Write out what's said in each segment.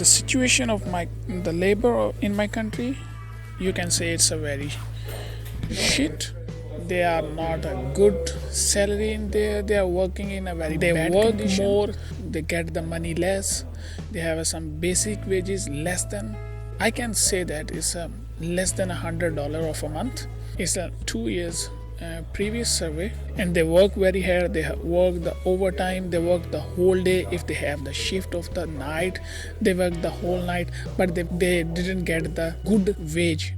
situation of the labor in my country, you can say it's a very shit. They are not a good salary in there. They are working in a very bad work condition. More. They get the money less. They have some basic wages less than. I can say that it's less than $100 of a month. It's a 2 years previous survey, and they work very hard. They work the overtime. They work the whole day. If they have the shift of the night, they work the whole night. But they didn't get the good wage.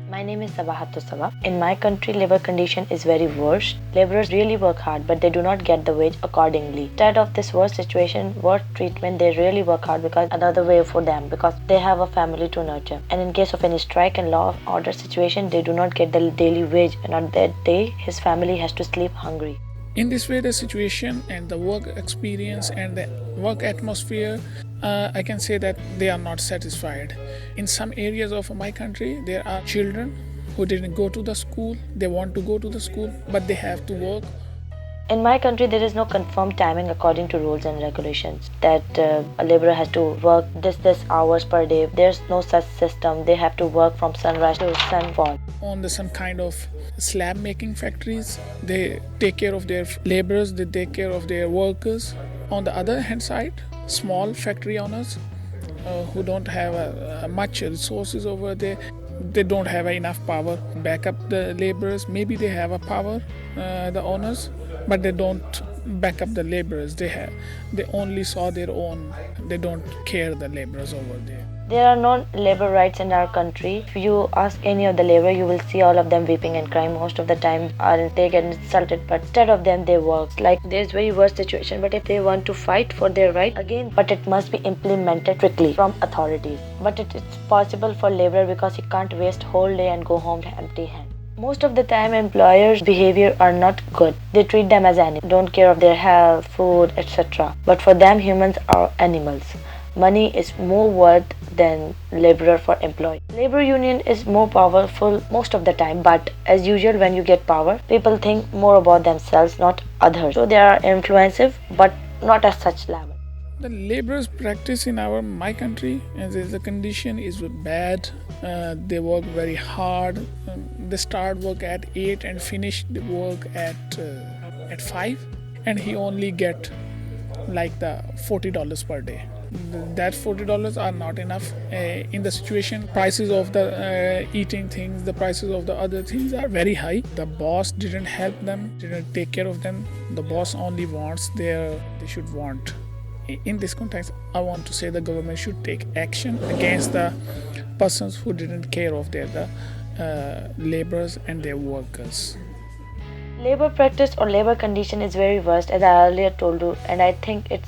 My name is Sabah. In my country, labor condition is very worse. Laborers really work hard, but they do not get the wage accordingly. Instead of this worse situation, worse treatment, they really work hard because another way for them, because they have a family to nurture. And in case of any strike and law of order situation, they do not get the daily wage, and on that day, his family has to sleep hungry. In this way, the situation and the work experience and the work atmosphere, I can say that they are not satisfied. In some areas of my country, there are children who didn't go to the school. They want to go to the school, but they have to work. In my country, there is no confirmed timing according to rules and regulations that a laborer has to work this hours per day. There's no such system. They have to work from sunrise to sunfall. On some kind of slab making factories, they take care of their laborers, they take care of their workers. On the other hand side, small factory owners who don't have much resources over there, they don't have enough power to back up the laborers. Maybe they have a power, the owners, but they don't back up the laborers. They only saw their own. They don't care the laborers over there. There are no labor rights in our country. If you ask any of the labor, you will see all of them weeping and crying. Most of the time they get insulted, but instead of them they work. Like there's very worse situation, but if they want to fight for their right again, but it must be implemented strictly from authorities. But it's possible for laborer because he can't waste whole day and go home empty hand. Most of the time employers' behavior are not good. They treat them as animals, don't care of their health, food, etc. But for them humans are animals. Money is more worth than laborer for employee. Labor union is more powerful most of the time, but as usual when you get power, people think more about themselves, not others. So they are influensive, but not at such level. The laborers practice in my country, and the condition is bad. They work very hard. They start work at 8 and finish the work at 5, and he only get like the $40 per day. That $40 are not enough in the situation. Prices of the eating things, the prices of the other things are very high. The boss didn't help them, didn't take care of them. The boss only wants they should want. In this context, I want to say the government should take action against the persons who didn't care of their laborers and their workers. Labor practice or labor condition is very worst, as I earlier told you, and I think it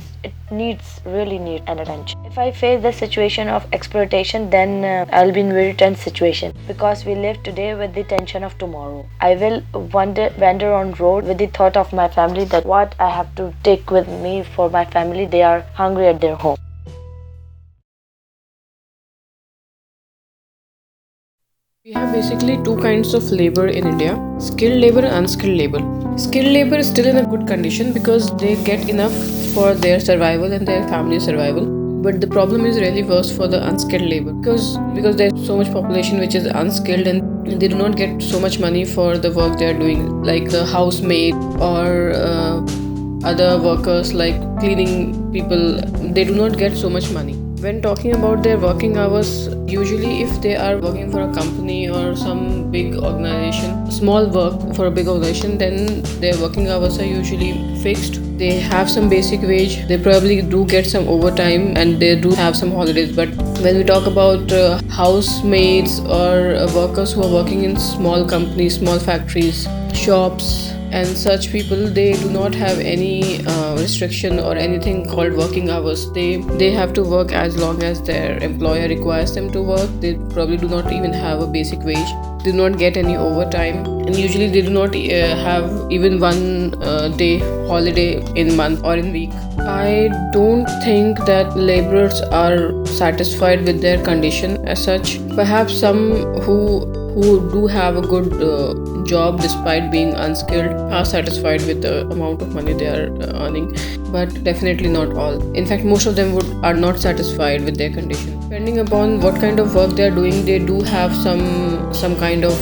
really needs an attention. If I face the situation of exploitation, then I'll be in very tense situation because we live today with the tension of tomorrow. I will wander on road with the thought of my family, that what I have to take with me for my family. They are hungry at their home. We have basically two kinds of labor in India: skilled labor and unskilled labor. Skilled labor is still in a good condition because they get enough for their survival and their family survival. But the problem is really worse for the unskilled labor because there's so much population which is unskilled and they do not get so much money for the work they are doing, like the housemaid or other workers like cleaning people. They do not get so much money. When talking about their working hours, usually if they are working for a company or some big organization, small work for a big organization, then their working hours are usually fixed. They have some basic wage, they probably do get some overtime, and they do have some holidays. But when we talk about housemaids or workers who are working in small companies, small factories, shops, and such people, they do not have any restriction or anything called working hours. They have to work as long as their employer requires them to work. They probably do not even have a basic wage. They do not get any overtime, and usually they do not have even one day holiday in month or in week. I don't think that laborers are satisfied with their condition as such. Perhaps some who do have a good job despite being unskilled are satisfied with the amount of money they are earning. but definitely not all. In fact, most of them are not satisfied with their condition. Depending upon what kind of work they are doing, they do have some kind of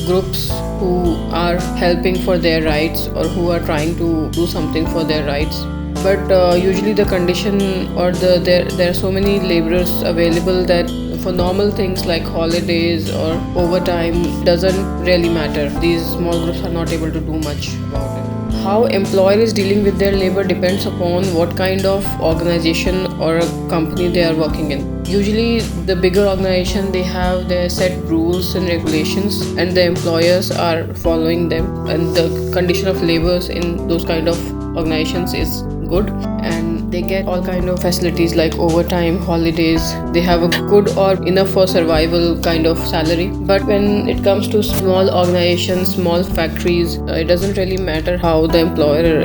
groups who are helping for their rights or who are trying to do something for their rights. But usually the condition or there are so many laborers available that for normal things like holidays or overtime doesn't really matter. These small groups are not able to do much about it. How employer is dealing with their labor depends upon what kind of organization or a company they are working in. Usually the bigger organization, they have their set rules and regulations and the employers are following them, and the condition of labors in those kind of organizations is good, and they get all kind of facilities like overtime, holidays. They have a good or enough for survival kind of salary. But when it comes to small organizations, small factories, it doesn't really matter how the employer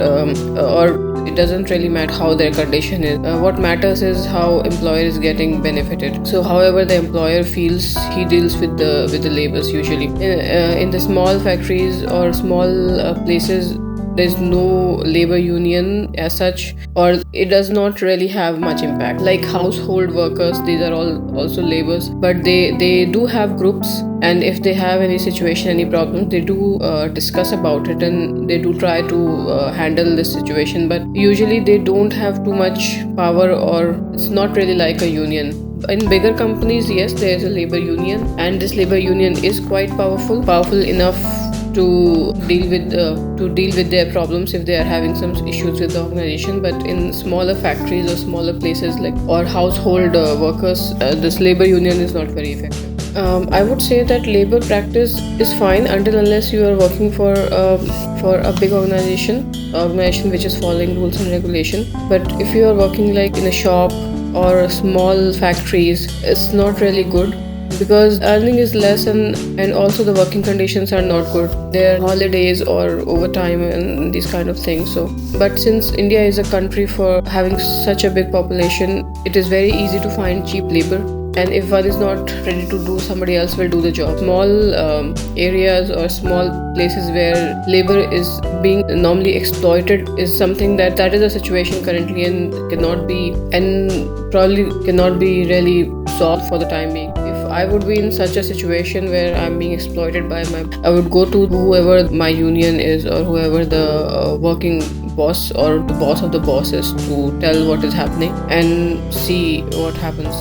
or it doesn't really matter how their condition is. What matters is how employer is getting benefited. So however the employer feels, he deals with the laborers usually. In the small factories or small places, there's no labor union as such, or it does not really have much impact. Like household workers, these are all also laborers, but they do have groups, and if they have any situation, any problem, they do discuss about it and they do try to handle this situation. But usually they don't have too much power, or it's not really like a union. In bigger companies, yes, there is a labor union, and this labor union is quite powerful enough to deal with their problems if they are having some issues with the organization. But in smaller factories or smaller places or household workers, this labor union is not very effective. I would say that labor practice is fine until unless you are working for a big organization which is following rules and regulation. But if you are working like in a shop or small factories, it's not really good, because earning is less and also the working conditions are not good. There are holidays or overtime and these kind of things. But since India is a country for having such a big population, it is very easy to find cheap labor, and if one is not ready to do, somebody else will do the job. Small areas or small places where labor is being normally exploited is something that is a situation currently and probably cannot be really solved for the time being. I would be in such a situation where I'm being exploited I would go to whoever my union is or whoever the working boss or the boss of the boss is to tell what is happening and see what happens.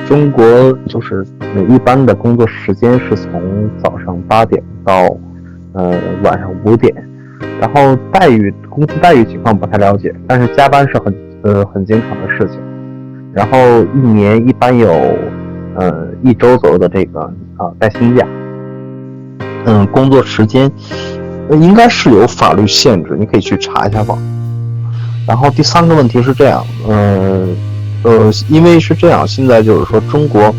中国就是一般的工作时间是从早上8点到晚上5点，然后工资待遇情况不太了解，但是加班是很经常的事情。然后一年一般有1周左右的这个带薪假。工作时间应该是有法律限制，你可以去查一下网。然后第3个问题是这样，因为是这样，现在就是说中国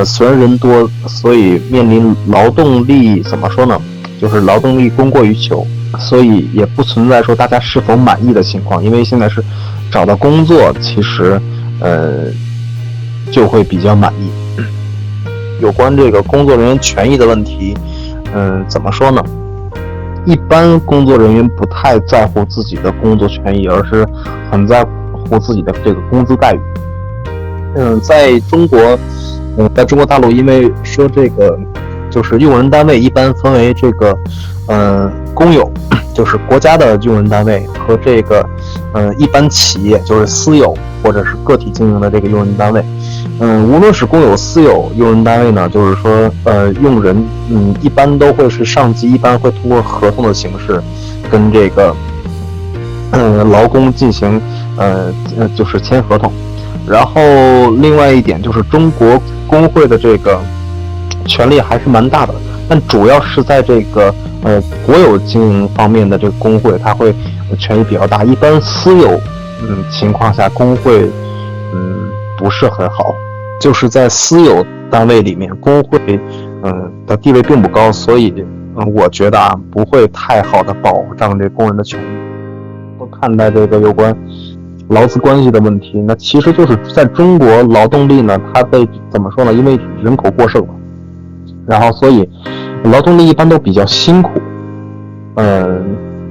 虽然人多，所以面临劳动力怎么说呢，就是劳动力供过于求，所以也不存在说大家是否满意的情况，因为现在是找到工作其实就会比较满意。有关这个工作人员权益的问题，怎么说呢，一般工作人员不太在乎自己的工作权益，而是很在乎自己的这个工资待遇。在中国大陆，因为说这个就是用人单位一般分为这个公有，就是国家的用人单位，和这个一般企业，就是私有或者是个体经营的这个用人单位。无论是公有私有用人单位呢，就是说用人一般都会是上级一般会通过合同的形式跟这个劳工进行就是签合同。然后另外一点就是中国工会的这个权力还是蛮大的，但主要是在这个国有经营方面的这个工会，它会权力比较大。一般私有情况下，工会不是很好，就是在私有单位里面，工会的地位并不高，所以我觉得不会太好的保障这工人的权益。都看待这个有关劳资关系的问题，那其实就是在中国劳动力呢，它被怎么说呢？因为人口过剩嘛，然后所以劳动力一般都比较辛苦，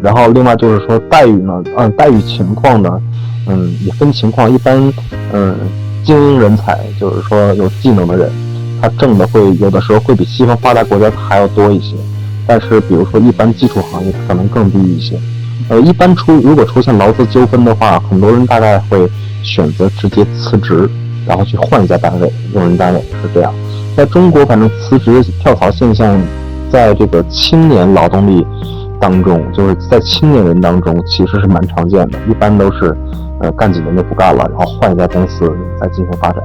然后另外就是说待遇呢，待遇情况呢，也分情况，一般精英人才，就是说有技能的人，他挣的会有的时候会比西方发达国家还要多一些，但是比如说一般基础行业可能更低一些。一般如果出现劳资纠纷的话，很多人大概会选择直接辞职，然后去换一家单位，用人单位是这样。在中国，反正辞职跳槽现象，在这个青年劳动力当中，就是在青年人当中，其实是蛮常见的。一般都是干几年就不干了，然后换一家公司再进行发展。